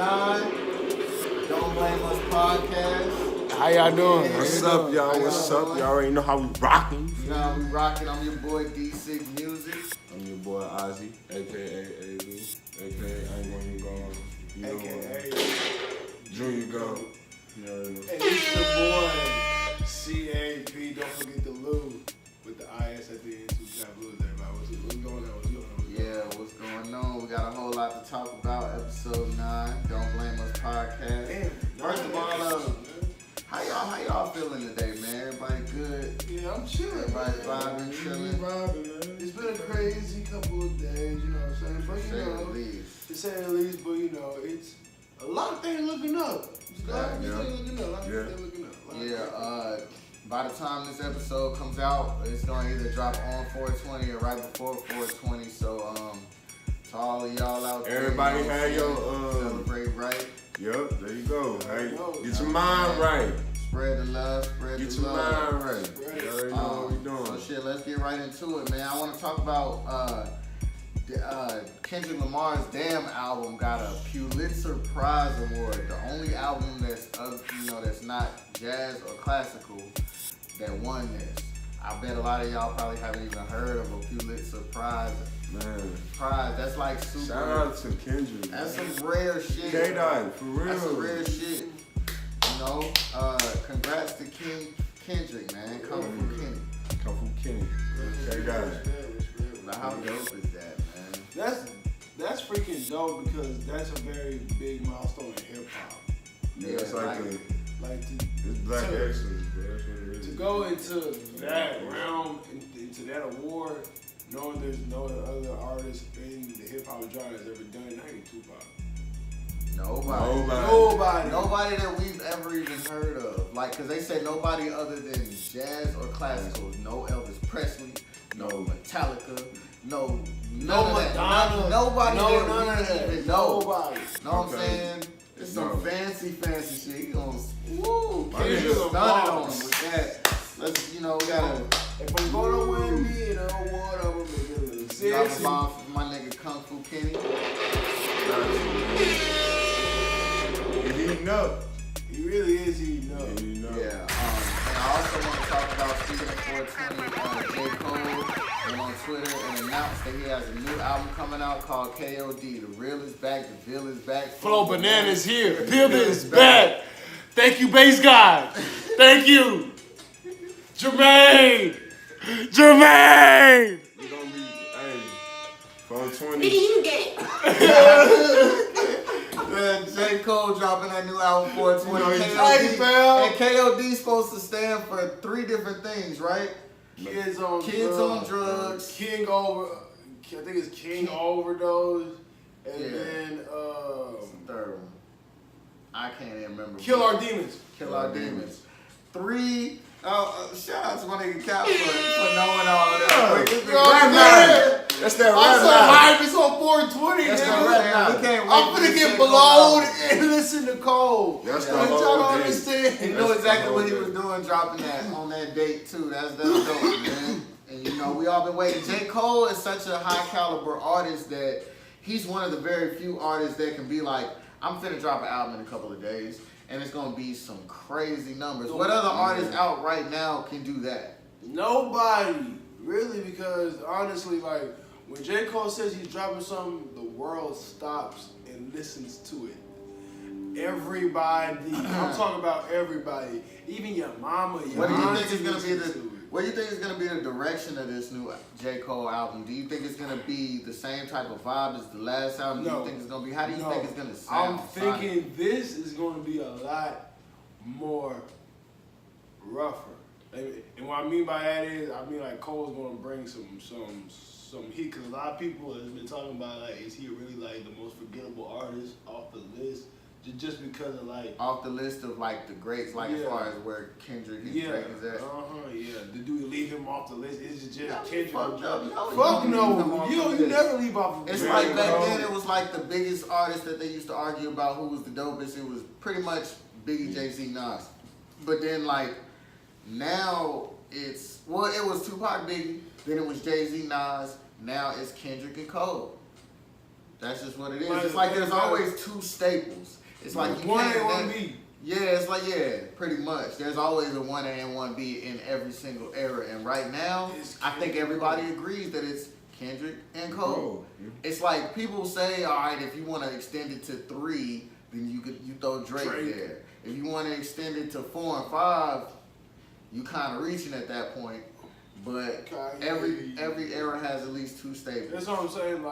9. Don't Blame Us podcast. How y'all doing? What's up, y'all? What's up? Y'all already know how we rocking. You know how we rocking. I'm your boy D6 Music. I'm your boy Ozzy, aka AB, aka I ain't gonna even go on. You know AKA Junior Go. You already know. Hey, it's your boy CAP. Don't forget the Lou with the IS at the end. Two capital everybody. What's going on? Yeah, what's going on? We got a whole lot to talk about. Episode 9, Don't Blame Us podcast. Damn, First of all, how y'all feeling today, man? Everybody good? Yeah, I'm chilling. Everybody vibing, chilling. Man. It's been a crazy couple of days, you know what I'm saying? But To say the least. to say the least, but you know, it's a lot of things looking up. A lot of things looking up. Yeah, by the time this episode comes out, it's gonna either drop on 420 or right before 420. So, to all of y'all out there, Everybody you know, had your celebrate right. Yup, there you go. Hey, Yo, get your mind right. Spread the love, spread Get the your love. mind right. You already know what we doing. So shit, let's get right into it, man. I want to talk about Kendrick Lamar's Damn album got a Pulitzer Prize award. The only album that's that's not jazz or classical that won this. I bet a lot of y'all probably haven't even heard of a Pulitzer Prize. Man, That's like super. shout out to Kendrick. That's some rare shit. K-Dot, for real. That's some rare shit. You know, congrats to Kendrick, man. Come from Kenny. Come from Kenny. K-Dot. Like, how dope is that, man? That's freaking dope because that's a very big milestone in hip hop. Yeah, it's like it's black to- excellence, bro. That's what it is. To go into that realm, into that award, knowing there's no other artist in the hip hop genre that's ever done it, not even Tupac. Nobody that we've ever even heard of. Like, cause they said nobody other than jazz or classical. No Elvis Presley, no Metallica, no Madonna, nobody no that none we of that. even know. Nobody. Know what I'm Okay. saying? It's some fancy shit. You gonna woo? My Kendrick nigga started on him with that. Let's we gotta If I'm gonna win me an award, I'm gonna make it a little drop a serious. bomb for my nigga Kung Fu Kenny. He heating up. He really is heating up. He heating up. Yeah, and I also want to talk about, speaking of 420, J. Cole went on Twitter and announced that he has a new album coming out called KOD. The real is back, the Bill is back. Flow Bananas here. Bill is back. Thank you, Bass God. Thank you. Jermaine. We gonna be, hey, 420. you gay. Man, J. Cole dropping that new album 420. Hey, fam. And KOD's supposed to stand for 3 different things, right? Kids on drugs. King over. I think it's King Overdose. And Yeah. then What's the third one? I can't even remember. Kill Our Demons. Kill Our Demons. 3. Shout out to my nigga Cal for knowing all that. That's that I'm so rap hyped. It's on 420. That's nigga. the rap. We can't wait I'm for finna this get shit blowed to and listen to Cole. That's the But y'all whole don't day. understand. He knew exactly what he was doing dropping that on that date too. That's dope, man. And you know, we all been waiting. J. Cole is such a high caliber artist that he's one of the very few artists that can be like, I'm finna drop an album in a couple of days and it's gonna be some crazy numbers. What other artists out right now can do that? Nobody, really, because honestly, like, when J. Cole says he's dropping something, the world stops and listens to it. Everybody, I'm talking about everybody, even your mama, your What do you auntie think is gonna be listens the to it. What do you think is gonna be the direction of this new J. Cole album? Do you think it's gonna be the same type of vibe as the last album? Do No. you think it's gonna be? How do you No. think it's gonna I'm sound? thinking this is going to be a lot more rougher. And what I mean by that is, I mean like Cole's going to bring some heat, because a lot of people has been talking about, like, is he really like the most forgettable artist off the list? Just because of like Off the list of like the greats, like as Yeah. far as where Kendrick and yeah, Drake is at. yeah. Do we leave him off the list? Is it just Kendrick? Fuck no, Fuck you don't leave him no, off you the list. never leave off the It's list. like back bro. then, it was like the biggest artist that they used to argue about who was the dopest. It was pretty much Biggie, Jay-Z, Nas. But then like now it was Tupac, Biggie. Then it was Jay-Z, Nas. Now it's Kendrick and Cole. That's just what it is. Like, It's like there's like- always two staples. It's like you One can't. A, one B. Yeah, it's like pretty much. There's always a 1A and 1B in every single era, and right now, It's I think Kendrick everybody Cole. agrees that it's Kendrick and Cole. Cole, yeah. It's like people say, all right, if you want to extend it to 3, then you throw Drake there. If you want to extend it to 4 and 5, you kind of reaching at that point. But every era has at least 2 staples. That's what I'm saying.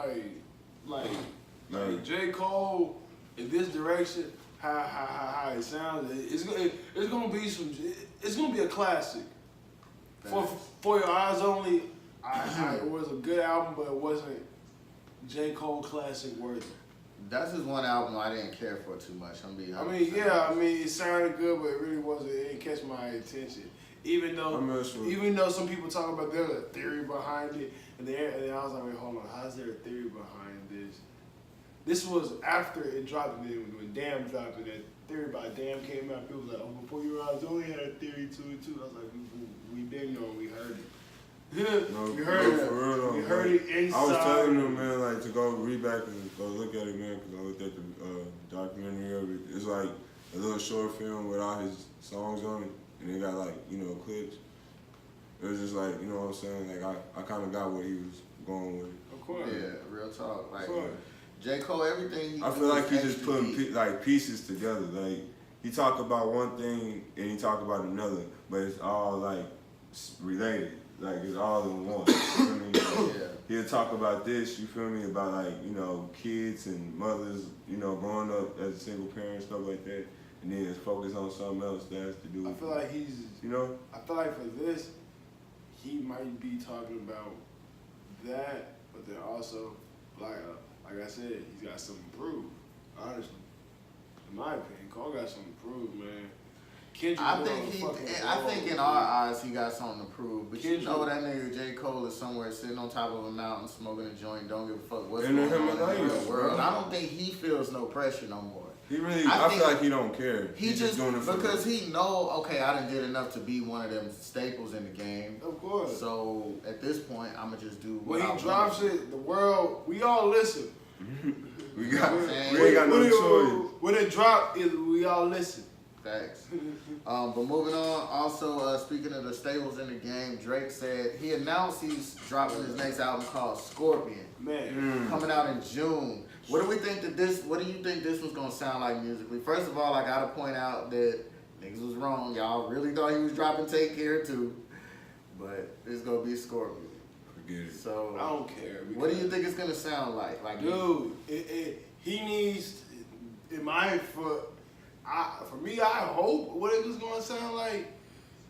Like J. Cole in this direction, how it sounds, it's gonna be it's gonna be a classic. For Your Eyes Only, it was a good album, but it wasn't J. Cole classic worthy. That's just one album I didn't care for too much. I'm being I honest. mean, it sounded good, but it really wasn't. It didn't catch my attention. Even though some people talk about there's a theory behind it, and then I was like, wait, hold on, how's there a theory behind this? This was after it dropped, and then when Damn dropped, and that theory by Damn came out, people was like, oh, Before Your Eyes Only had a theory to it too. I was like, we been know, we heard it. No, we heard it. for real though, We heard it inside. I was telling them, man, like to go read back and go look at it, man, because I looked at the documentary of it. It's like a little short film with all his songs on it, and it got like, clips. It was just like, you know what I'm saying? Like I kind of got where he was going with it. Of course. Yeah, real talk. Like Of course. J. Cole, everything he I do feel like is he just extra putting deep. pieces together. Like he talk about one thing and he talk about another, but it's all like related. Like it's all in one. You feel me? Like, Yeah. he'll talk about this. You feel me? About like kids and mothers. Growing up as a single parent, stuff like that, and then focus on something else that has to do I with. feel like he's. I feel like for this, he might be talking about that, but then also, like I said, he's got something to prove. Honestly, in my opinion, Cole got something to prove, man. Kendrick I going think fucking I roll, think in dude. our eyes he got something to prove. But Kendrick. you know that nigga J. Cole is somewhere sitting on top of a mountain smoking a joint, don't give a fuck what's In the going on in the Himalayas, real world. bro. I don't think he feels no pressure no more. He really. I I think feel like he don't care. He He's just doing it for because he know, okay, I done did enough to be one of them staples in the game. Of course. So at this point, I'ma just do When what I he drops want. it, the world, we all listen. We ain't When- got no choice. When it drop, we all listen. Facts. But moving on, also speaking of the staples in the game, Drake said he announced he's dropping his next album called Scorpion, Man, coming out in June. What do you think this was gonna sound like musically? First of all, I gotta point out that niggas was wrong. Y'all really thought he was dropping Take Care too, but it's gonna be Scorpion. Forget it. So I don't care. what do you think it's gonna sound like? Like, Dude, he needs, for me, I hope what it was gonna sound like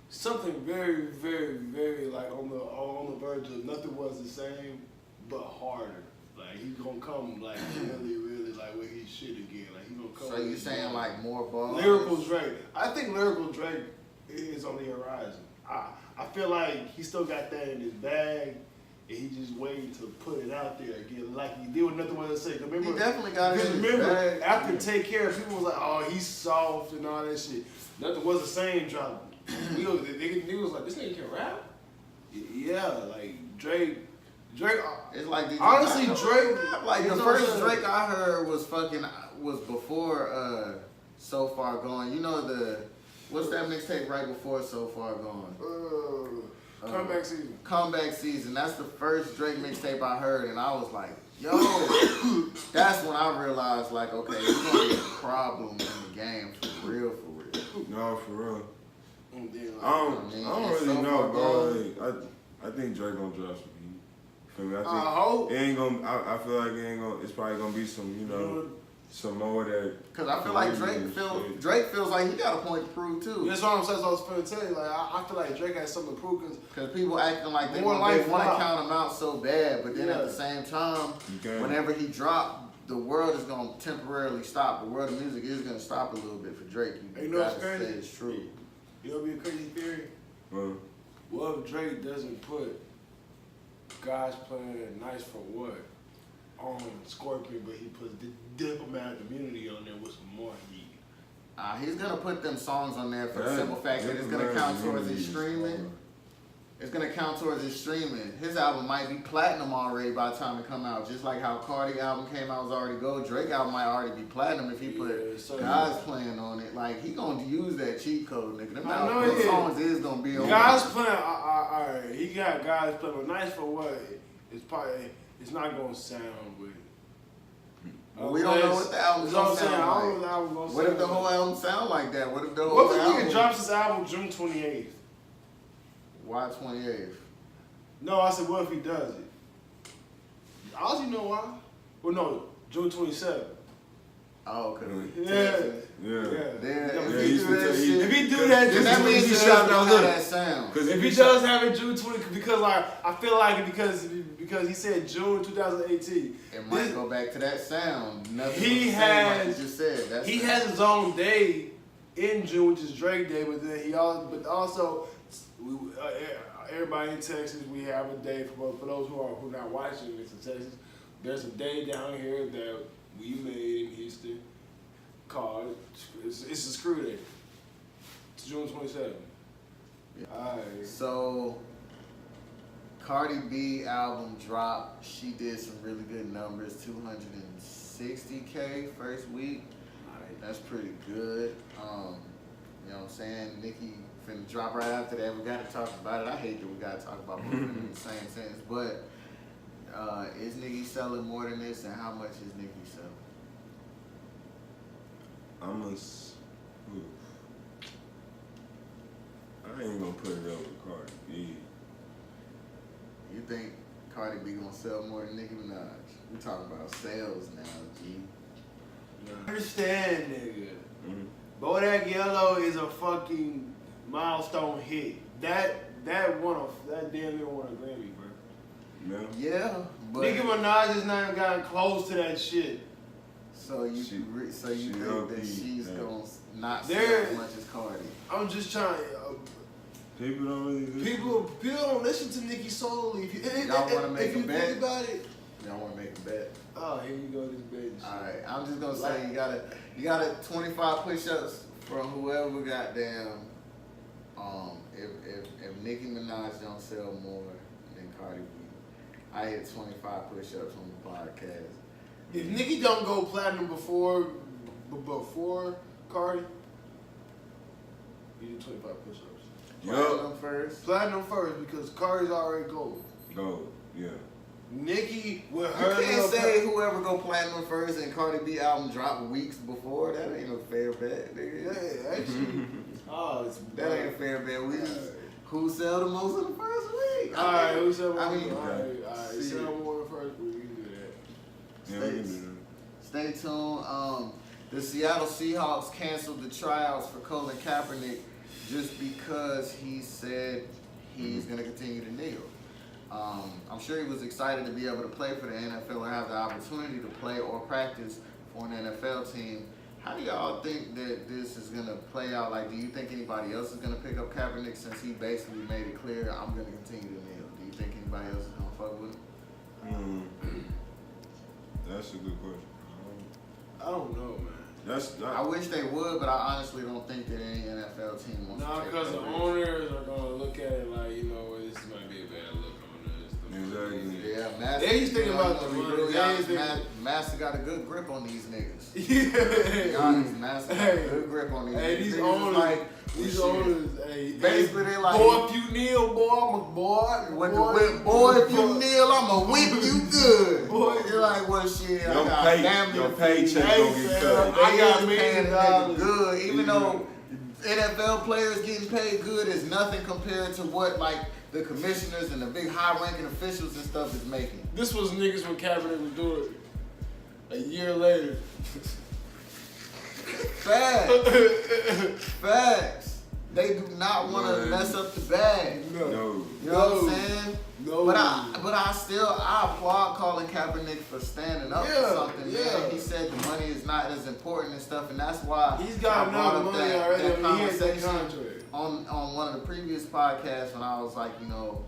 something very, very, very like on the verge of Nothing Was the Same, but harder. Like he's gonna come like really, really like where he should again. Like he's gonna come. So you saying like more bars? Lyrical Drake? I think lyrical Drake is on the horizon. I feel like he still got that in his bag. And he just waiting to put it out there again, like he did with Nothing Was the Same. Remember, He definitely got it in his remember, bag. after Take Care, people was like, "Oh, he's soft and all that shit." Nothing Was the Same dropped. Niggas was like, "This nigga can rap." Yeah, like Drake. It's like Honestly, Drake. Like you the know what I'm first saying? Drake I heard was before So Far Gone. You know what's that mixtape right before So Far Gone? Comeback Season. Comeback Season. That's the first Drake mixtape I heard, and I was like, yo, that's when I realized like, okay, it's gonna be a problem in the game for real. No, for real. And then, like, I don't it's really So know, Far bro. Gone. Like, I think Drake gonna drop some heat. Feel me? I think I hope. it ain't gonna. I feel like it ain't gonna. It's probably gonna be some, some more that. Cause I feel like Drake feels like he got a point to prove too. That's what I'm saying. So I was finna tell you, like, I feel like Drake has something to prove because Cause people acting like they More want life to flop. count him out so bad, but then Yeah. at the same time, You can. whenever he dropped, the world is gonna temporarily stop. The world of music is gonna stop a little bit for Drake. You know what's gotta say crazy? it's true. you know, be a crazy theory. What if Drake doesn't put God's Plan Nice for What on Scorpion, but he puts the Diplomatic Immunity on there with some more heat? He's gonna put them songs on there for the That- simple fact that it's gonna that count towards community his is streaming. hard. it's gonna count towards his streaming. His album might be platinum already by the time it come out. Just like how Cardi album came out was already gold. Drake album might already be platinum if he put so God's Plan on it. Like he gonna use that cheat code, nigga. Them I know album he songs is gonna be on. God's Plan, alright, he got God's Plan, but nice for what? It's probably, it's not gonna sound with. Well, we don't know what the album's That's what gonna I'm saying. I don't know sound what the album gonna like. sound What if the like. whole album sound like that? What if the whole What if the album nigga drops his album June 28th? Why 28th? No, I said, what if he does it? I honestly know why. Well, no, June 27th. Oh, okay. Yeah. Yeah. Then Yeah, if he he's do that the- shit, If he do that, then just that means he he does shot know down how the- that sound. Because if he does have it June 20, because like I feel like because he said June 2018. It might go back to that sound. Nothing He was the same like has- you just said. That's He has his own day in June, which is Drake Day, but then also everybody in Texas, we have a day for those who are not watching this in Texas. There's a day down here that we made in Houston called it's a screw day. It's June 27th. Yeah. Alright. So Cardi B album dropped. She did some really good numbers. 260K first week. That's pretty good. You know what I'm saying? Nicki finna drop right after that. We gotta talk about it. I hate that we gotta talk about both of them in the same sentence. But is Nicki selling more than this, and how much is Nicki selling? I ain't gonna put it up with Cardi B. You think Cardi B gonna sell more than Nicki Minaj? We talking about sales now, G. I understand, nigga. Mm-hmm. Bodak Yellow is a fucking milestone hit. That damn near won a Grammy, bro. Yeah. Yeah, but Nicki Minaj has not even gotten close to that shit. so you She think that LP, she's yeah. gonna not sell There- as much as Cardi? I'm just trying. People don't really listen. People don't listen to Nicki solely. If you, Y'all wanna make if a you bet? think about it, Y'all wanna make a bet? oh, here you go, this bitch. All right, I'm just gonna say you got 25 push-ups from whoever goddamn. If Nicki Minaj don't sell more than Cardi B, I hit 25 push-ups on the podcast. If Nicki don't go platinum before Cardi, you do 25 push-ups. Platinum first. Platinum first because Cardi's already gold. Gold. Yeah. Nicki with You her can't little say whoever go platinum first and Cardi B album drop weeks before. That ain't no fair bet, nigga. Yeah, actually. Oh, it's That ain't a fair bet. We just who sell the most in the first week. Alright, who said I mean, alright. shit. Sell more first week. We can do that. Yeah, we can do Stay tuned. The Seattle Seahawks canceled the tryouts for Colin Kaepernick just because he said he's going to continue to kneel. I'm sure he was excited to be able to play for the NFL or have the opportunity to play or practice for an NFL team. How do y'all think that this is going to play out? Like, do you think anybody else is going to pick up Kaepernick since he basically made it clear, I'm going to continue to kneel? Do you think anybody else is going to fuck with him? That's a good question. I don't know, man. That's I not. wish they would, but I honestly don't think that any NFL team wants No, to take because the that risk. owners are gonna look at it like, you know, this might be a bad look on us. Exactly. Yeah, Master. They just thinking about the we money. really They honest, ain't thinking- Master got a good grip on these niggas. Yeah. Be honest, Master got a Hey. good grip on these Hey, niggas. these Niggas is owners, like, these well, shit. owners, hey, Basically, they like- boy, if you kneel, boy, I'm a boy. With the whip, boy, if you kneel, I'ma whip you good. Boy. You're like, well, shit, I Your got pay- damn your near paycheck Hey, gonna get man, cut. I got They is paying a $1 nigga good, even Yeah. though NFL players getting paid good is nothing compared to what like the commissioners and the big high-ranking officials and stuff is making. This was niggas when Kaepernick was doing it. A year later. Facts. Facts. They do not want to Man. mess up the bag. No. You know what I'm saying? No. But I applaud Colin Kaepernick for standing up Yeah, for something. yeah. Man. He said the money is not as important and stuff, and that's why He's got I brought enough up money that, already. that I mean, he has that conversation contract. on one of the previous podcasts when I was like, you know,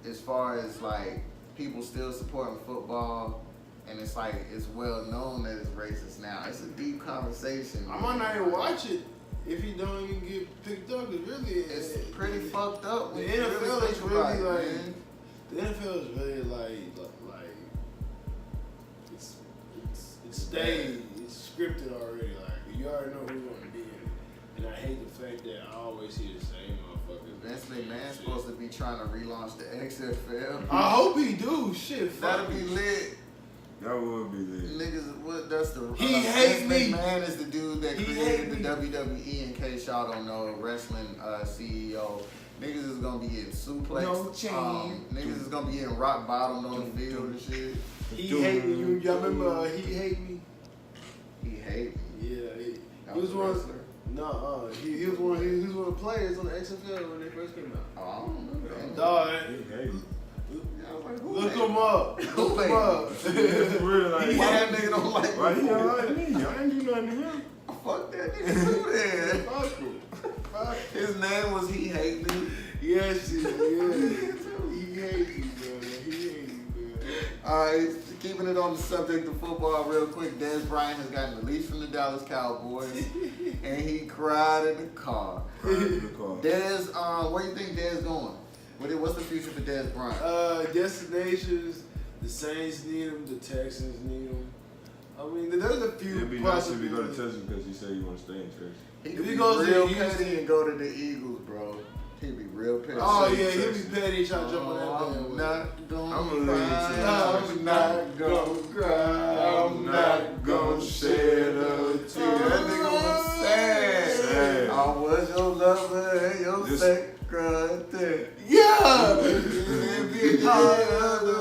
as far as like people still supporting football, and it's like it's well known that it's racist now. It's a deep conversation. I might not even watch it if he don't even get picked up, It's pretty fucked up. The when you NFL really is think about really it, like man. the NFL is really like it's staged, it's scripted already. Like you already know who's gonna be in it, and I hate the fact that I always see the same motherfuckers. Vince McMahon's supposed to be trying to relaunch the XFL. I hope he do. Shit, That'll fuck be it. lit. That would be lit. Niggas, what? That's the. He hate Vince me. McMahon is the dude that He created hate the me. WWE. In case y'all don't know, wrestling CEO. Niggas is gonna be getting suplexed. No chain. Niggas is gonna be getting rock bottomed on the field and shit. He hate me. Y'all remember He Hate Me? He hate me. Yeah, That he was was a one. wrestler? No, he was one. He was one of the players on the XFL when they first came out. Oh, I don't remember that. Dog, He hate me. I was like, who look hate him up. Who Look him hate up. It's real like, Why that nigga don't like why me? he don't like me? I ain't do nothing to him. Fuck that nigga too then. Fuck him. Fuck him. His name was He Hate Me. Yes, yeah. He hates you, bro. He hates you, bro. Alright, keeping it on the subject of football real quick, Dez Bryant has gotten released from the Dallas Cowboys and he cried in the car. The car. Dez, where do you think Dez going? What's the future for Dez Bryant? Destinations. The Saints need him. The Texans need him. I mean, there's a few. It'd be nice if he go to possibilities. Texas because he said he want to stay in Texas. He if could he be goes to real Houston- petty and go to the Eagles, bro. He'd be real petty. Oh yeah, Texas. he'll be petty trying to jump on that I'm bandwagon. not gonna I'm gonna cry. leave I'm not gonna cry. I'm not gonna shed a tear. That nigga was sad. Sad. I was your lover and your This- secretary. Yeah. Every day of the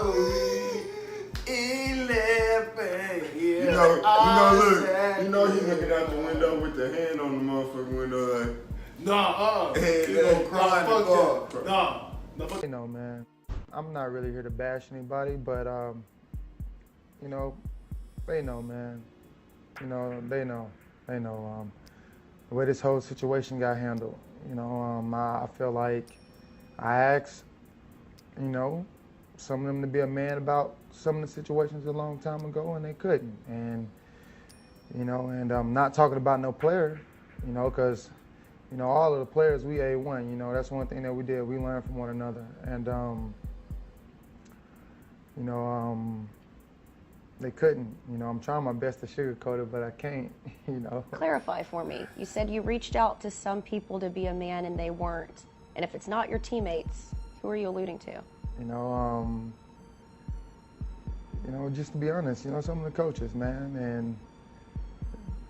week, 11. You know, he looking out the window with the hand on the motherfucking window like, Nah, Hey, he that gonna cry. crying Fuck dog. that. Nah. Fuck. You know, man, I'm not really here to bash anybody, but you know, they know, man. You know, they know. The way this whole situation got handled. You know, I feel like I asked, you know, some of them to be a man about some of the situations a long time ago, and they couldn't. And you know, and I'm not talking about no player, you know, because you know, all of the players, we A1, you know, that's one thing that we did. We learned from one another. And, you know, they couldn't. You know, I'm trying my best to sugarcoat it, but I can't, you know. Clarify for me. You said you reached out to some people to be a man and they weren't. And if it's not your teammates, who are you alluding to? You know, just to be honest, you know, some of the coaches, man. And,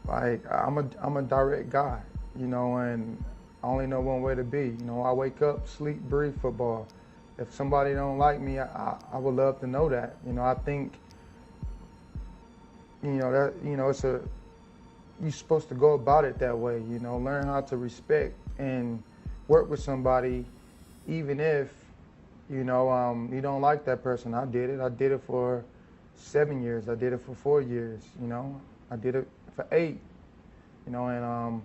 like, I'm a direct guy. You know, and I only know one way to be. You know, I wake up, sleep, breathe football. If somebody don't like me, I would love to know that. You know, I think, you know, that, you know, you're supposed to go about it that way, you know, learn how to respect and work with somebody, even if, you know, you don't like that person. I did it for 7 years. I did it for 4 years, you know. I did it for 8, you know, and,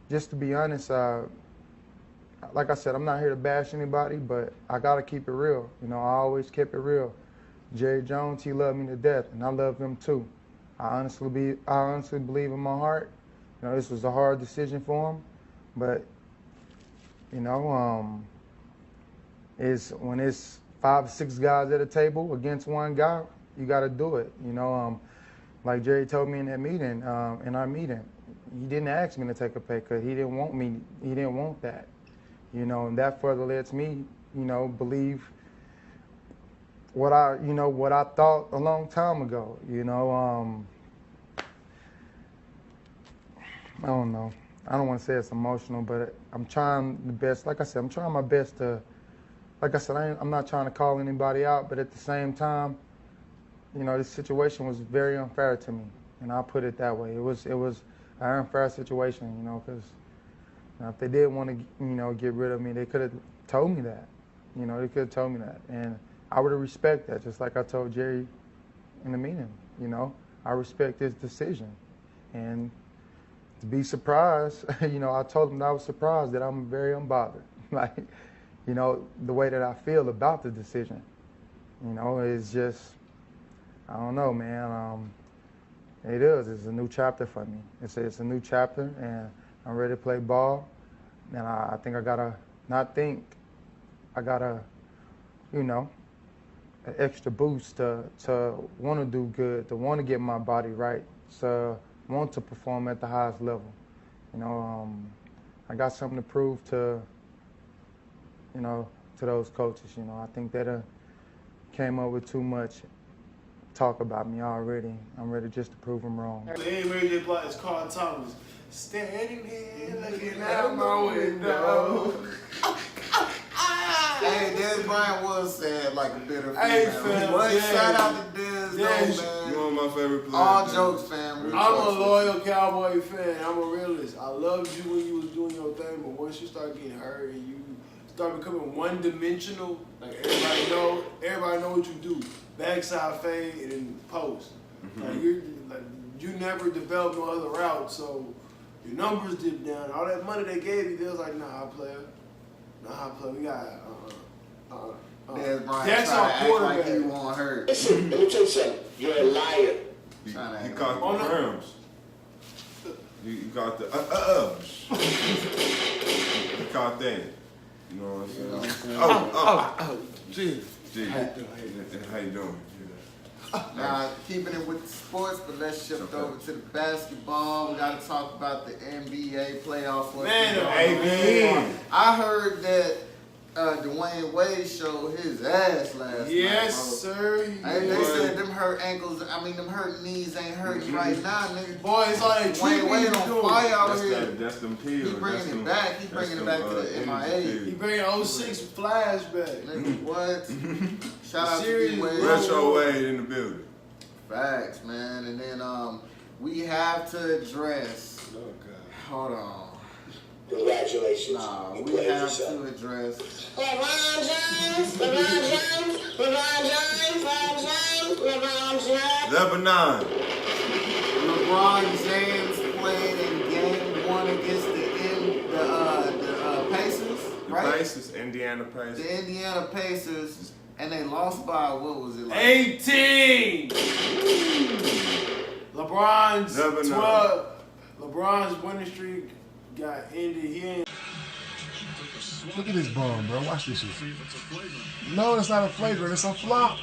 just to be honest, like I said, I'm not here to bash anybody, but I gotta keep it real. You know, I always kept it real. Jerry Jones, he loved me to death, and I love him too. I honestly believe in my heart, you know, this was a hard decision for him, but you know, when it's 5 or 6 guys at a table against one guy, you gotta do it. You know, like Jerry told me in that meeting, in our meeting. He didn't ask me to take a pay cut. He didn't want me. He didn't want that, you know. And that further lets me, you know, believe what I thought a long time ago. You know, I don't know. I don't want to say it's emotional, but I'm trying the best. Like I said, I'm trying my best to. Like I said, I'm not trying to call anybody out, but at the same time, you know, this situation was very unfair to me, and I'll put it that way. It was an unfair situation, you know, because if they did want to, you know, get rid of me, they could have told me that. You know, they could have told me that. And I would have respected that, just like I told Jerry in the meeting, you know. I respect his decision. And to be surprised, you know, I told him that I was surprised that I'm very unbothered. Like, you know, the way that I feel about the decision, you know, is just, I don't know, man. It is. It's a new chapter for me. It's a new chapter, and I'm ready to play ball. And I think I gotta not think. I gotta, you know, an extra boost to want to do good, to want to get my body right, to want to perform at the highest level. You know, I got something to prove to, you know, to those coaches. You know, I think that came up with too much talk about me already. I'm ready just to prove them wrong. The ain't Mary J. Blige, it's Carl Thomas. Standing here looking out my window. Hey, Dez Bryant was sad like a bitter Hey, female. fam, But yeah. shout out to Dez, Dez, though, You man. one of my favorite players. All man. jokes, fam. Real I'm a talk. loyal Cowboy fan. I'm a realist. I loved you when you was doing your thing, but once you start getting hurt and you start becoming one-dimensional, like everybody know what you do. Backside fade and then post. You never developed no other route, so your numbers dipped down. All that money they gave you, they was like, nah, player. We got Dez Bryant that's trying our to act like quarterback. he won't hurt. Listen, let me tell you something. You're a liar. He Trying to act caught like- the crumbs. He caught the He caught that. You know what I'm You know what I'm saying? saying? Oh, geez. Gee. How you doing? How you doing? Now, keeping it with the sports, but let's shift Okay. over to the basketball. We got to talk about the NBA playoffs. Man, ABN. I heard that Dwayne Wade showed his ass last night. Yes, bro. sir. Hey, they Boy. said them hurt ankles, them hurt knees ain't hurting right now, nigga. Boy, it's like Wayne treatment Wade you on doing. fire out That's here. that's them pills. He bringing That's it them- back. He that's bringing it them, back to the energy MIA. pills. He bringing 06 flashback. Nigga, what? Shout out to Serious, D-Wade. Retro Wade in the building. Facts, man. And then we have to address. Oh, God. Hold on. Congratulations. Nah, You we played have yourself. to address. LeBron James, LeBron James, LeBron James, LeBron James. Lebanon. LeBron James played in game 1 against the Pacers, The right? Pacers, Indiana Pacers. The Indiana Pacers, and they lost by, what was it like? 18. LeBron's Never know. 12. LeBron's winning streak got ended. He ain't. Look at this bum, bro. Watch this shit. No, it's not a flagrant. It's a flop.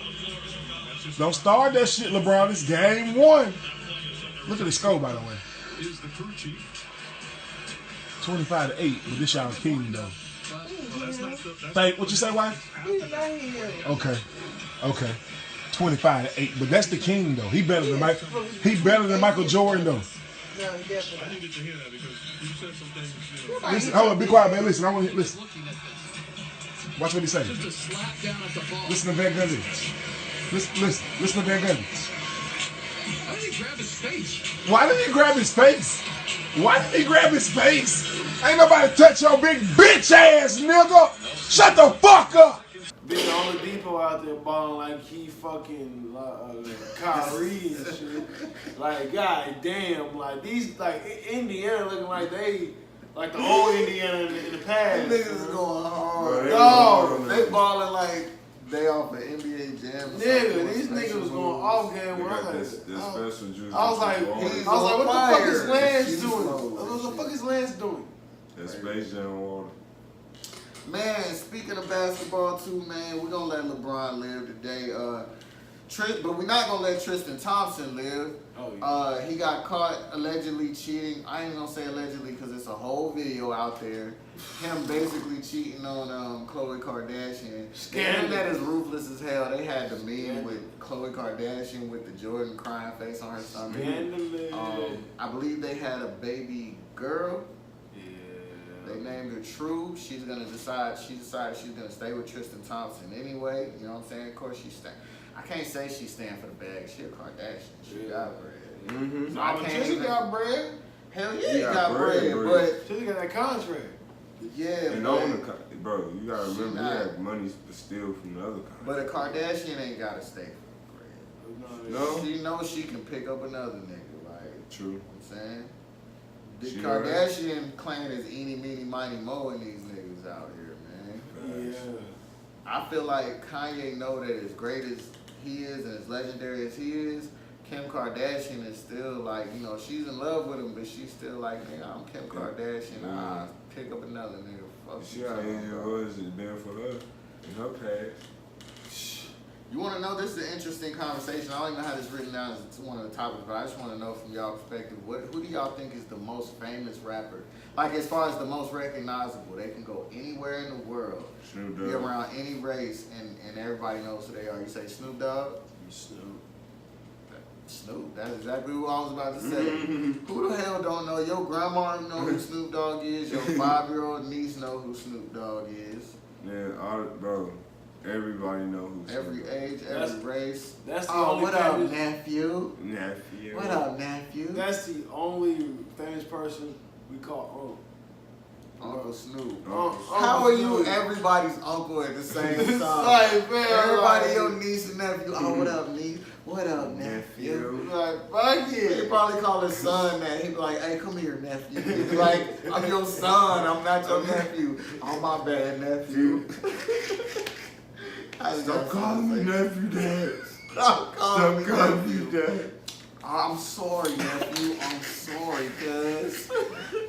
Don't start that shit, LeBron. It's game 1. Look at the score, by the way. 25-8, but this y'all king, though. Thank, what you say, wife? Okay. 25-8, but that's the king, though. He better than Michael Jordan, though. Listen, hold on, be quiet, man. Listen, I want to listen. Watch what he say. Listen to Van Gundy. Listen to Van Gundy. Why did he grab his face? Why did he grab his face? Ain't nobody touch your big bitch ass, nigga. Shut the fuck up. Big Oladipo out there balling like he fucking Kyrie and shit. Like, god damn, like these, like Indiana looking like they, like the old Indiana in the past. These niggas is going hard. Bro, Yo, they they balling like they off an NBA jam. or Nigga, something. these niggas was going off game. They When I got was this like, special juice. I was like, He's what the fuck is on Lance fire. doing? He's What the fuck is Lance doing? That Space Jam water. Man, speaking of basketball too, man, we're gonna let LeBron live today. But we're not gonna let Tristan Thompson live. Oh, yeah. He got caught allegedly cheating. I ain't gonna say allegedly because it's a whole video out there. Him basically cheating on Khloe Kardashian. The internet is ruthless as hell. They had the meme with Khloe Kardashian with the Jordan crying face on her stomach. I believe they had a baby girl. They named her True. She decided she's gonna stay with Tristan Thompson anyway. You know what I'm saying? Of course I can't say she's staying for the bag. She a Kardashian. She got bread. Mm-hmm. So I Nah, can't Tristan even, got bread. hell yeah, He he got got bread. bread. Tristan got that contract. But yeah, And but, on the bro, you gotta She remember not. he had money to steal from the other country. but a Kardashian ain't gotta stay for bread. No? She knows she can pick up another nigga. Like, True. you know what I'm saying? The She Kardashian clan is eeny, meeny, miny, mo in these niggas out here, man. Yeah. I feel like Kanye know that as great as he is and as legendary as he is, Kim Kardashian is still like, you know, she's in love with him, but she's still like, nigga, I'm Kim Kardashian. I pick up another nigga. Fuck She you. out here was it been for her in her past. You want to know? This is an interesting conversation. I don't even know how this written down as one of the topics, but I just want to know from y'all perspective, who do y'all think is the most famous rapper? Like as far as the most recognizable, they can go anywhere in the world, Snoop be Dogg. around any race, and everybody knows who they are. You say Snoop Dogg? Snoop, that's exactly what I was about to say. Who the hell don't know? Your grandma know who Snoop Dogg is. Your 5-year-old niece know who Snoop Dogg is. Man, bro, everybody know who Every Snoop Dogg. age, every race. That's the Oh, only what up, famous. nephew? Nephew. What up, nephew? That's the only famous person we call Uncle Snoop. Uncle. How are you everybody's uncle at the same time? Like, man, Everybody like- your niece and nephew. Oh, what up, niece? What up, nephew? Nephew. Like, fuck He it. probably call his son that. He'd be like, hey, come here, nephew. He'd be like, I'm your son. I'm not your nephew. Oh, my bad, nephew. Stop calling me nephew, Dad. Stop calling me Stop calling nephew. me Dad. I'm sorry, nephew. I'm sorry, cuz.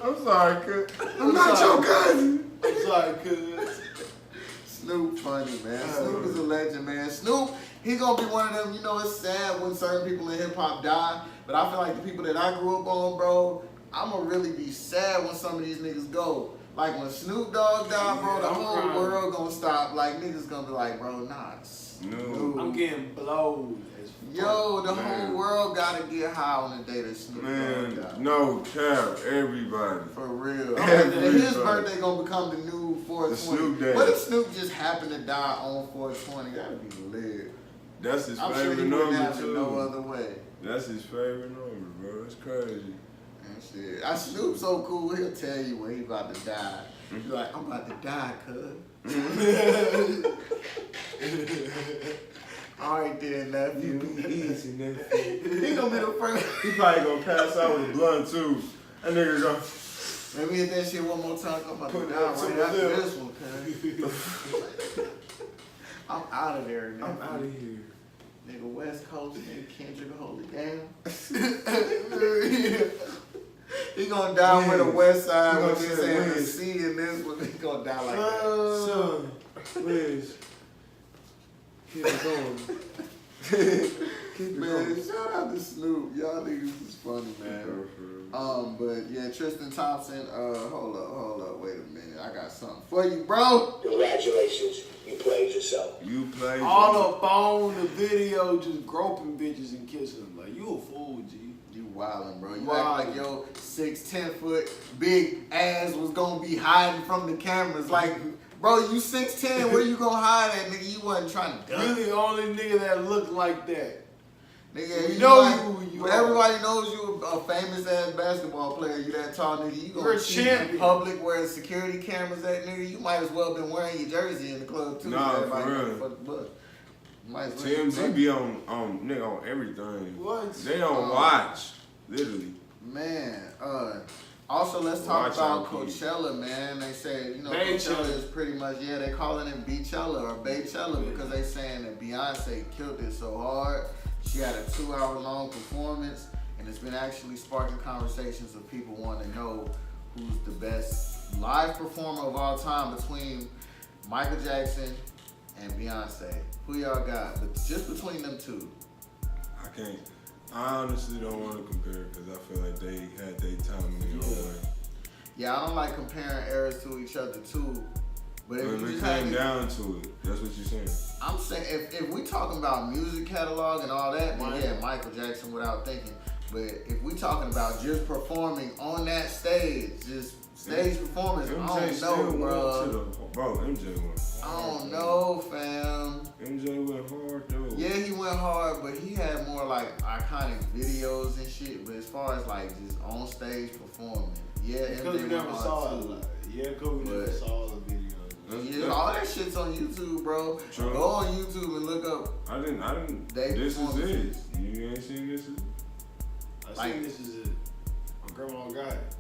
I'm sorry, cuz. I'm not your cousin. I'm sorry, cuz. Snoop funny, man. Snoop is a legend, man. Snoop, he gonna be one of them, you know, it's sad when certain people in hip hop die, but I feel like the people that I grew up on, bro, I'ma really be sad when some of these niggas go. Like when Snoop Dogg died, bro, the I'm whole crying. world gonna stop. Like niggas gonna be like, bro, nah, Snoop. I'm getting blowed as fuck. Yo, the Man. whole world gotta get high on the day that Snoop Dogg Man, died. no cap, everybody. For real. Everybody. His birthday gonna become the new 420. The Snoop Day. What if Snoop just happened to die on 420? That'd be lit. That's his I'm sure favorite he wouldn't number have it too. no other way. That's his favorite number, bro. That's crazy. And shit. Snoop so cool, he'll tell you when he about to die. He's like, I'm about to die, cuz. All right then, nephew. Easy, nephew. He gonna be the first. He probably gonna pass out with a blunt too. That nigga go. Let me hit that shit one more time. I'm about to Put die that to right my after lip. this one, cuz. I'm out of there, nephew. I'm out of here. Nigga, West Coast, nigga, Kendrick, hold it down. He gonna die with the West Side, He gonna what you say saying, the Wiz. C in this one, he gonna die like that. Son, Wiz. Keep it going. Keep it Man, going. shout out to Snoop. Y'all niggas is funny, man. But yeah, Tristan Thompson, hold up, wait a minute. I got something for you, bro. Congratulations, you played yourself. You played All up on the video, just groping bitches and kissing them. Like, you a fool, G. You wildin', bro. You Wildin'. act like your 6'10" foot big ass was gonna be hiding from the cameras. Like, bro, you 6'10", where you gonna hide at, nigga? You wasn't trying to duck. You're the only nigga that look like that. Nigga, We you know like, you who you when are. everybody knows you a famous ass basketball player. You that tall nigga. You You're gonna a see in champion. public where security cameras at, nigga. You might as well been wearing your jersey in the club too. Nah, Everybody for know real. fuck the book. Might as well. TMZ be on nigga on everything. What? They don't watch, literally. Man, also let's talk Watch about out, kids. Coachella, man. They say, you know, Baychella. Coachella is pretty much, yeah, they calling it Beachella or Baychella because they saying that Beyonce killed it so hard. She had a 2-hour-long performance, and it's been actually sparking conversations of people wanting to know who's the best live performer of all time between Michael Jackson and Beyonce. Who y'all got? But just between them two. I can't. I honestly don't want to compare because I feel like they had their time in their own way. Yeah, I don't like comparing eras to each other too. But if When you it just had came to- down to it, that's what you're saying. I'm saying if we talking about music catalog and all that, then Right. yeah, Michael Jackson without thinking. But if we talking about just performing on that stage, just stage performance, I MJ don't still know, went to bro. the bro. MJ went. I don't know, fam. MJ went hard though. Yeah, he went hard, but he had more like iconic videos and shit. But as far as like just on stage performing, yeah, Because MJ we went never saw hard it. too. Like, yeah, because we never But- saw the videos. Yeah, all that shit's on YouTube, bro. True. Go on YouTube and look up. I didn't. They This is it. performances. You ain't seen this? I Like- seen this is it. My grandma got it.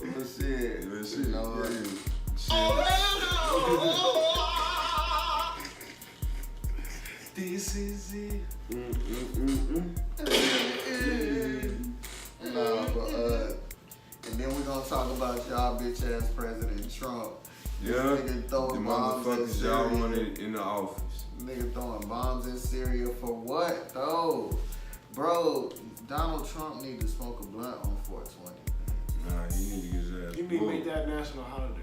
Well, shit. But shit, You know, yeah. This is it. Nah, but and then we're gonna talk about y'all bitch ass President Trump. This Yeah, nigga the throwing bombs in motherfuckers y'all Syria. wanted in the office. Nigga throwing bombs in Syria for what though? Bro, Donald Trump need to smoke a blunt on 420. Nah, he need to get his ass. You need to make that national holiday.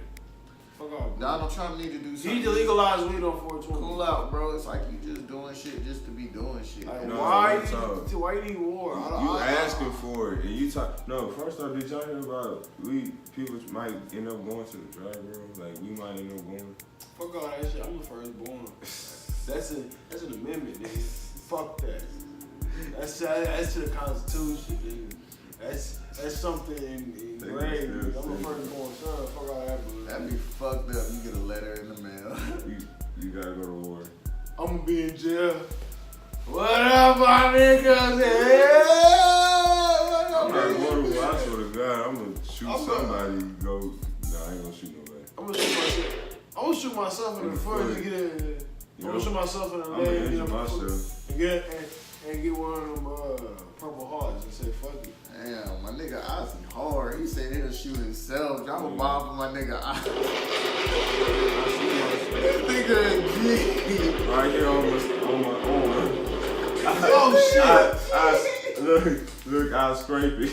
Fuck off. Bro. Donald Trump need to do He something. need to legalize weed on 420. Cool out, bro. It's like you just doing shit just to be doing shit. Like, No, why that's all. you need war? You asking for it, and you talk. No, first off, did y'all hear about people might end up going to the drag room? Like we might end up going. Fuck all that shit. I'm the firstborn. That's an amendment, nigga. Fuck that. That's to the Constitution, nigga. That's something engraved. I'm a firstborn son. Fuck all that, bro. That'd be fucked up. You get a letter in the mail. You gotta go to war. I'm gonna be in jail. What up, my niggas? Yeah. I'm not going to war. I swear to God, I'm gonna shoot somebody. Go. Nah, I ain't gonna shoot nobody. I'm gonna shoot myself. I'm gonna shoot myself in the foot and get it. I'm gonna shoot myself in the I'm leg gonna and injure myself. and get one of them Purple Hearts and say fuck it. Damn, my nigga Ozzy hard. He said he'll shoot himself. Drop a bomb for my nigga Ozzy. That nigga G. Right here on my arm. Oh shit! Look, I'll scrape it.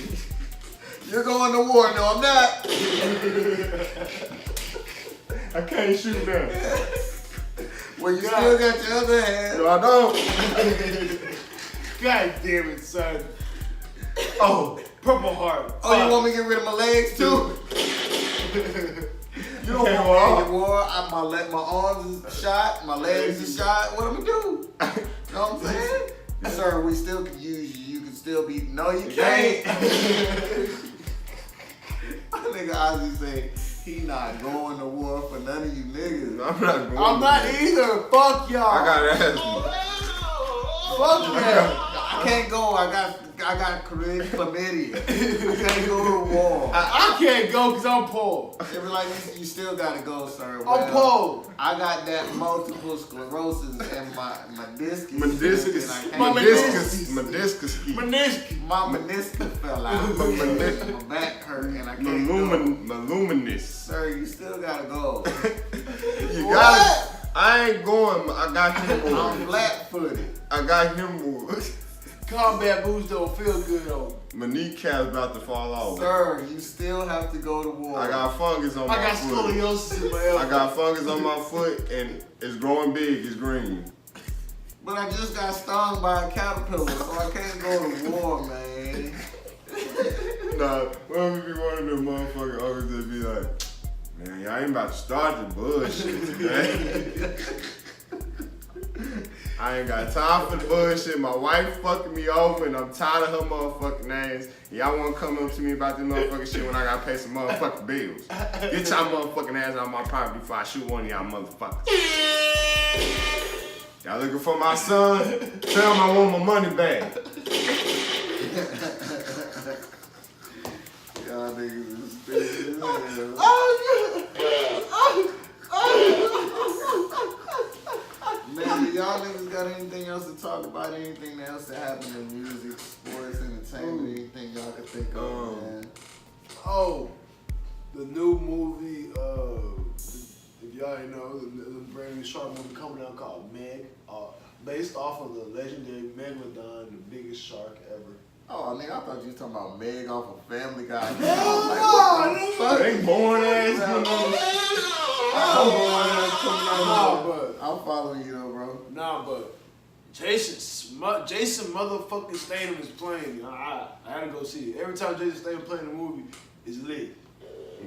You're going to war. No, I'm not. I can't shoot now. Well, you still got your other hand. No, I don't. God damn it, son. Oh, Purple Heart. Oh, you want me to get rid of my legs too? You don't Can't want me walk. to war. My arms is shot. My legs is shot. What am I do? Know what I'm saying? Sir, we still can use you. You can still be. No, you can't. My nigga Ozzy say he not going to war for none of you niggas. I'm not going. I'm not either. Fuck y'all. I got ass. Fuck yeah. I can't go. I got chlamydia. I can't go to war. I can't go because I'm poor. They be like, you still gotta go, sir. I'm poor. I got that multiple sclerosis and my discus. Meniscus. and I My can't Meniscus. Meniscus. My meniscus fell out. My back hurt and I can't go. Maluminous. Sir, you still gotta go. You What? got it. I ain't going. I got I'm hemorrhoids. flat-footed. I got hemorrhoids. Combat boots don't feel good though. My kneecap's about to fall off. Sir, you still have to go to war. I got fungus on I my got foot. scoliosis in my elbow. I got fungus on my foot and it's growing big. It's green. But I just got stung by a caterpillar, so I can't go to war, man. Nah, when we be one of them motherfucking uncles that be like, man, y'all ain't about to start the bullshit today. I ain't got time for the bullshit. My wife fucking me over and I'm tired of her motherfucking ass. Y'all wanna come up to me about this motherfucking shit when I gotta pay some motherfucking bills. Get y'all motherfucking ass out of my property before I shoot one of y'all motherfuckers. Y'all looking for my son? Tell him I want my money back. Y'all niggas is stupid as hell. Man, do y'all niggas got anything else to talk about? Anything else that happened in music, sports, entertainment, anything y'all could think of, man? Oh, the new movie, if y'all ain't know, the brand new shark movie coming out called Meg, based off of the legendary Megalodon, the biggest shark ever. Oh, nigga, I thought you was talking about Meg off of Family Guy. Hell no, They born ass. I'm following you though, bro. Nah, but Jason motherfucking Statham is playing. I had to go see it. Every time Jason Statham playing the movie, it's lit.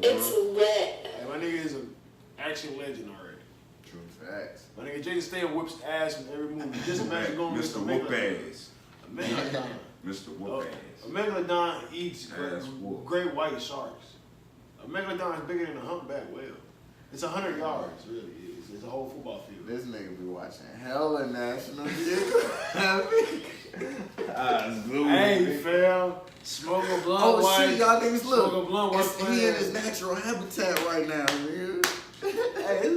It's wet. And my nigga is an action legend already. True facts. My nigga Jason Statham whips ass in every movie. Just imagine going against a Mr. Whoop Megalodon. ass. A Megalodon. Mr. Whoop A ass. Megalodon eats Ass whoop. great white sharks. A Megalodon is bigger than a humpback whale. It's 100 yards, really. It's a whole football field. This nigga be watching hella National Geographic. Hey, fam. Smoke a blunt Oh white. shit, y'all niggas Smoke a look. blunt white. He in his natural habitat right now, nigga. Hey,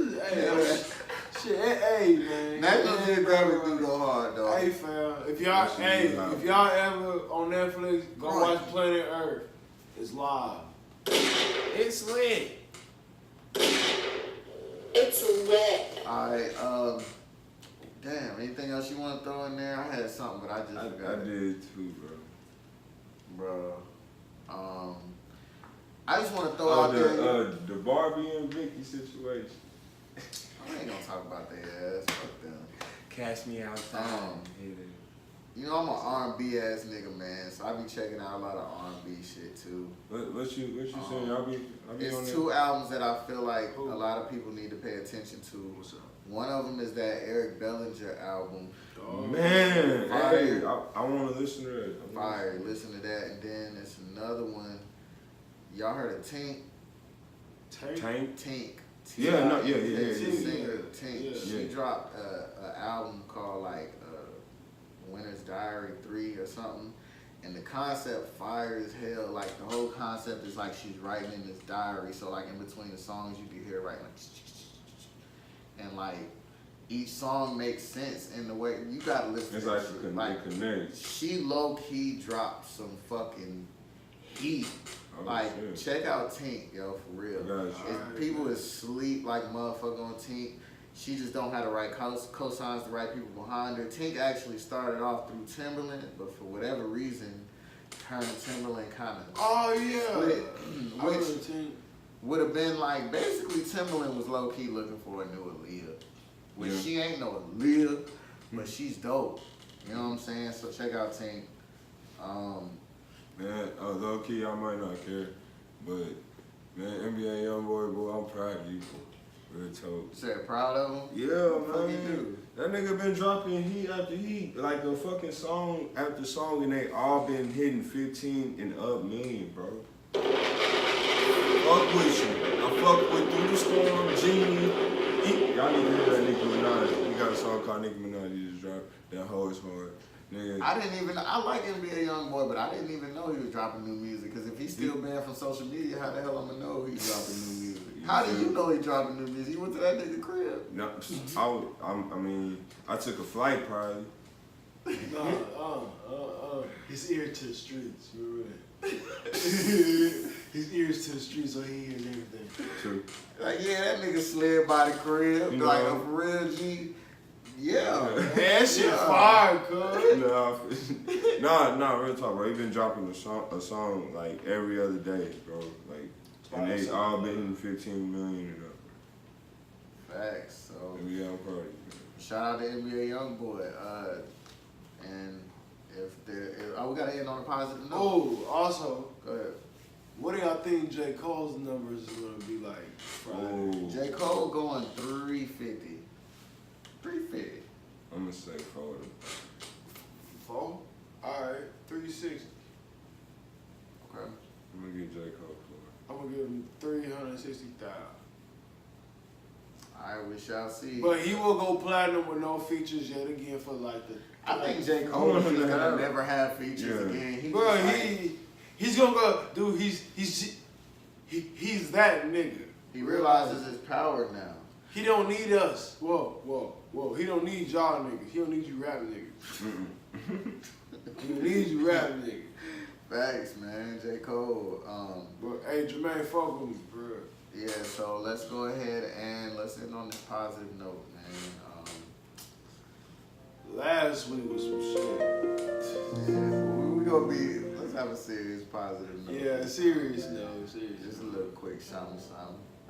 Shit, hey man. National Geographic do go hard though. Hey fam, if y'all That shit is live. if y'all ever on Netflix, go Right. watch Planet Earth. It's live. It's lit. It's lit. Alright, damn, anything else you want to throw in there? I had something, but I just I forgot it. did too, bro. Bro. I just want to throw Oh, out there. the Barbie and Vicky situation. I ain't gonna talk about their ass. Fuck them. Cash me out. You know I'm an R&B ass nigga, man, so I be checking out a lot of R&B shit too. What you saying? I be on It's there. two albums that I feel like Who? a lot of people need to pay attention to. What's up? One of them is that Eric Bellinger album, Man, Fire. hey, I want to listen to that. Fire. Listen to that, and then it's another one. Y'all heard of Tink? Tank. Tink. Yeah, no, yeah, She's yeah. singer, Tink. Yeah. She Yeah. dropped an album called like Winter's Diary 3 or something. And the concept fire as hell. Like the whole concept is like she's writing in this diary. So like in between the songs you can hear writing like and like each song makes sense in the way you gotta listen It's to like that shit. it Like connects. she low key dropped some fucking heat. Oh, Like shit. check out Tink, yo, for real. I got you. If people is sleep like motherfucker on Tink. She just don't have the right cosigns, the right people behind her. Tink actually started off through Timberland, but for whatever reason, her and Timberland kind of Oh yeah. split, I which remember Tink. would have been like basically Timberland was low key looking for a new Aaliyah, which Yeah. she ain't no Aaliyah, but she's dope. You know what I'm saying? So check out Tink. Man, low key, I might not care, but man, NBA YoungBoy, boy, I'm proud of you, boy. Real talk. Said proud of him. Yeah, What the fuck he man. do? That nigga been dropping heat after heat, like a fucking song after song, and they all been hitting 15 and up million, bro. Fuck with you. I fuck with Through the Storm, Genie. Y'all need to hear that Nicki Minaj. We got a song called Nicki Minaj he just dropped. That hoe is hard. Nigga. I like NBA YoungBoy, but I didn't even know he was dropping new music. Cause if he's still banned from social media, how the hell I'm gonna know he's dropping new music? How do you know he's dropping new music? You went to that nigga crib. No, I mean, I took a flight probably. His ear to the streets. You remember that? His ears to the streets, so he hears everything. True. Like, yeah, that nigga slid by the crib. You Like, know. a for real G. Yeah. That shit Yeah. fire, cuz. Nah, real talk, bro. He been dropping a song like every other day, bro. Like, and they all been 15 million and up. Facts. So, And yeah, I'm proud of you. shout out to NBA YoungBoy. And we gotta end on a positive note. Oh, also, Go ahead. what do y'all think J. Cole's numbers is gonna be like Friday? Oh, J. Cole going 350. 350. I'm gonna say forward. 4? Alright, 360. Okay. I'm gonna get J. Cole for I'm gonna give him 360,000. Alright, we shall see. But he will go platinum with no features yet again for like the. I think J. Cole want is him to gonna have- never have features Yeah. again. He Bro, just like- he's gonna go, dude. He's that nigga. he realizes his power now. He don't need us. Whoa. He don't need y'all niggas. He don't need you rap niggas. He don't need you rap niggas. Facts, man. J. Cole. But hey, Jermaine, fuck with me, bro. Yeah, so let's go ahead and let's end on this positive note, man. Last week was some shit. We gonna be, let's have a serious positive note. Yeah, serious though, serious. Just a little quick something.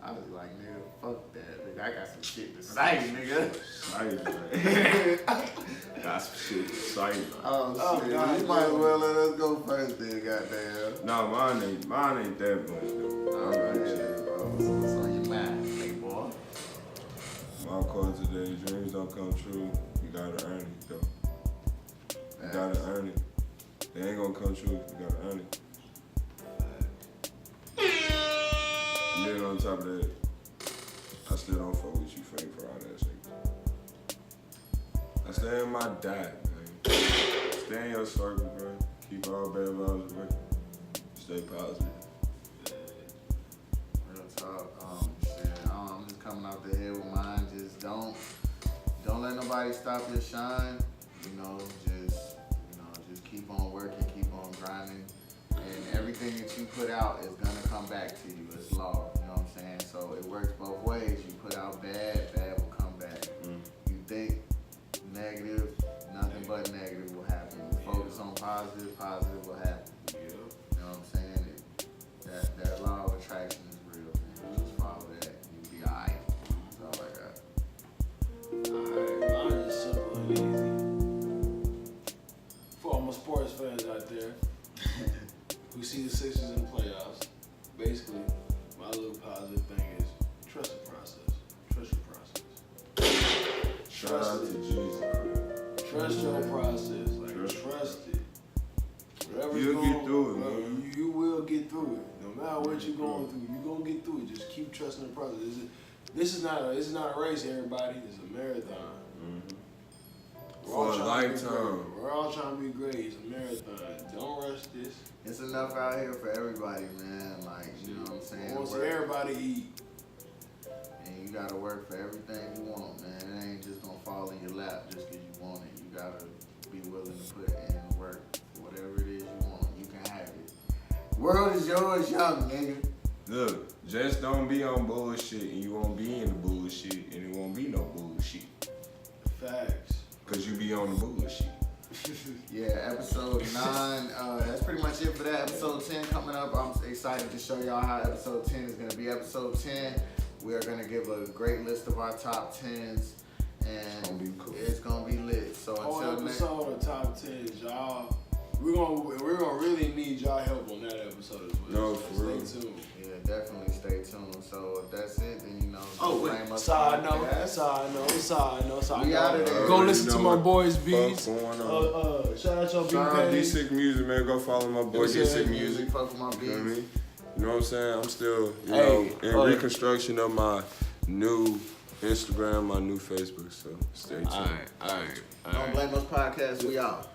I was like, nigga, fuck that. Nigga, I got some shit to say, nigga. Excited, man. Got some shit excited. Oh, shit. God, You might as well let us go first then, goddamn. No, mine ain't that much though. All right, bro. What's on your mind, big boy? My call today, dreams don't come true. You gotta earn it though. You gotta earn it. They ain't gonna come true. You gotta earn it. And then on top of that, I still don't fuck with you fake for all that shit. I stay in my diet, man. Stay in your circle, bro. Keep all bad vibes away. Stay positive. Real talk. Shit. I'm just coming out the head with mine. Just don't don't let nobody stop your shine. Just keep on working, keep on grinding, and everything that you put out is gonna come back to you. It's law, you know what I'm saying? So it works both ways. You put out bad, bad will come back. You think negative, nothing but negative will happen. You focus on positive, positive will happen. You know what I'm saying? That law of attraction is real, man. Just follow that, and you'll be alright. That's all I got. Alright, mine is simple and easy. For all my sports fans out there who see the Sixers in the playoffs, basically, my little positive thing is trust the process. Trust your process. Shout out to Jesus. Trust your process. Like, trust it. Whatever's You'll going, get through it, man. You will get through it. No matter what you're going through, you're gonna get through it. Just keep trusting the process. This is not a race, everybody. It's a marathon. We're all For a trying to be lifetime. great. We're all trying to be great. It's a marathon. Don't rush this. It's enough out here for everybody, man. Like, you know what I'm saying? I want to see Work. everybody eat. And you gotta work for everything you want, man. It ain't just gonna fall in your lap just because you want it. You gotta be willing to put in the work for whatever it is you want. You can have it. World is yours, young nigga. Look, just don't be on bullshit, and you won't be in the bullshit, and it won't be no bullshit. Facts. Cause you be on the bullshit. Yeah, episode 9. That's pretty much it for that. Episode 10 coming up. I'm excited to show y'all how episode 10 is gonna be. Episode 10, we are gonna give a great list of our top 10s, and It's gonna be cool. it's gonna be lit. So Whole until next. episode of top 10, y'all. We're gonna really need y'all help on that episode as well. No, So for real. Stay tuned. Yeah, definitely stay tuned. So if that's it, then you know. Oh wait, Blame Us side note, Podcast. side note. We outta there. Go Already listen to know my what boys' the fuck beats. going on. Shout out your Shout out beat D-Sick Music, man. Go follow my boy Yes, sir. D-Sick Music. Fuck with my You know what I beats. mean? You know what I'm saying? I'm still, you Hey, know, in hey. reconstruction of my new Instagram, my new Facebook. So stay tuned. Alright. Don't Blame Us Podcast. We out.